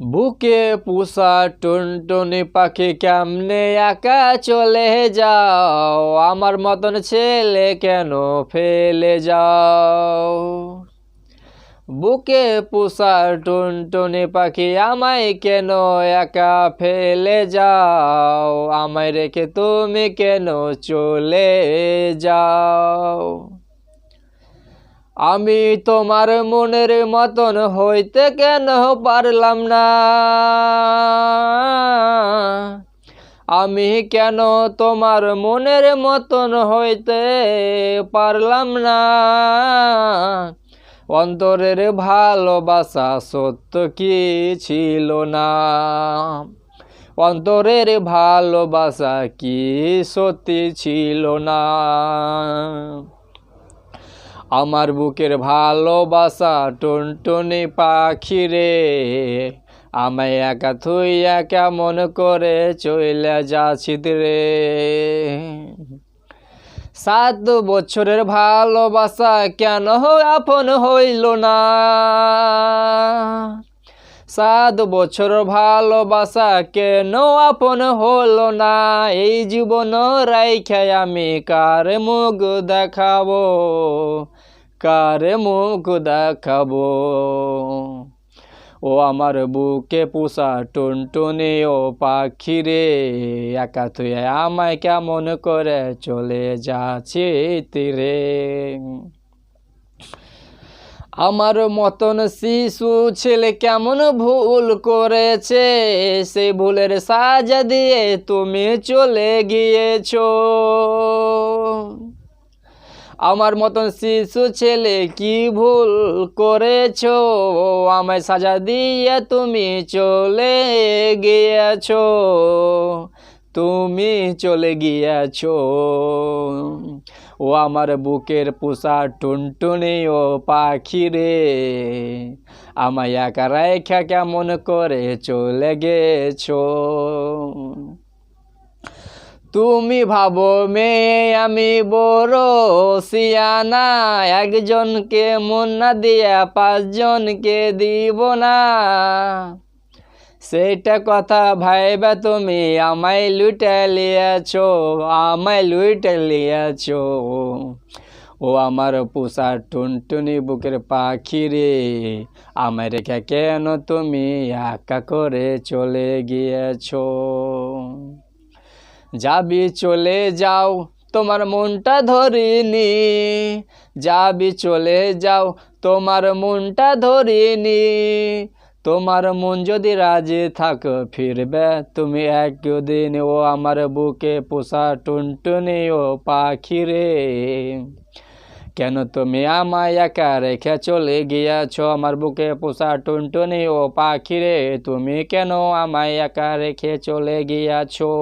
বুকে পুষা টুনটুনি পাখি কেমনে একা চলে যাও, আমার মতন ছেলে কেন ফেলে যাও। বুকে পুষা টুনটুনি পাখি আমায় কেন একা ফেলে যাও, আমায় রেখে তুমি কেন চলে যাও। আমি তোমার মনের মতন হইতে কেন পারলাম না, আমি কেন তোমার মনের মতন হইতে পারলাম না। অন্তরের ভালোবাসা সত্য কি ছিল না, অন্তরের ভালোবাসা কি সত্যি ছিল না। আমার বুকের ভালোবাসা টুনটুনি পাখি রে, আমায় একা থুইয়া কেমন করে চলে যাচ্ছিস রে। 7 বছরের ভালোবাসা কেন আপন হইল না, 7 বছর ভালোবাসা কেন আপন হলো না। এই জীবন রাইখা আমি কার মুখ দেখাবো, কার মুখ দেখাবো। ও আমার বুকে পোষা টুনটুনি ও পাখি রে, একা তুই আমায় কেমন করে চলে যাচ্ছিস রে। আমার মতন শিশু ছেলে কেমন ভুল করেছে, সেই ভুলের সাজা দিয়ে তুমি চলে গিয়েছো। আমার মতন শিশু ছেলে কি ভুল করেছো, আমায় সাজা দিয়ে তুমি চলে গিয়েছো, তুমি চলে গিয়েছো। ও আমার বুকের পোষা টুনটুনি ও পাখি রে, আমায় একা রেখা কেমন করে চলে গেছো। তুমি ভাবো মেয়ে আমি বড় সিয়ানা, একজনকে মন না দিয়া 5 জনকে দিব না। সেটা কথা ভাইবা তুমি আমায় লুটে লিয়েছো, আমায় লুটে লিয়েছো। ও আমার পোষা টুনটুনি বুকের পাখি রে, আমায় রেখে কেন তুমি একা করে চলে গিয়েছো। যাবি চলে যাও তোমার মনটা ধরিনি, যাবি চলে যাও তোমার মনটা ধরিনি। তোমার মন যদি রাজি থাকো ফিরবে তুমি একদিন। ও আমার বুকে পোষা টুনটুনি ও পাখি রে, কেন তুমি আমায় একা রেখে চলে গিয়েছো। আমার বুকে পোষা টুনটুনি ও পাখি রে, তুমি কেন আমায় একা রেখে চলে গিয়েছো।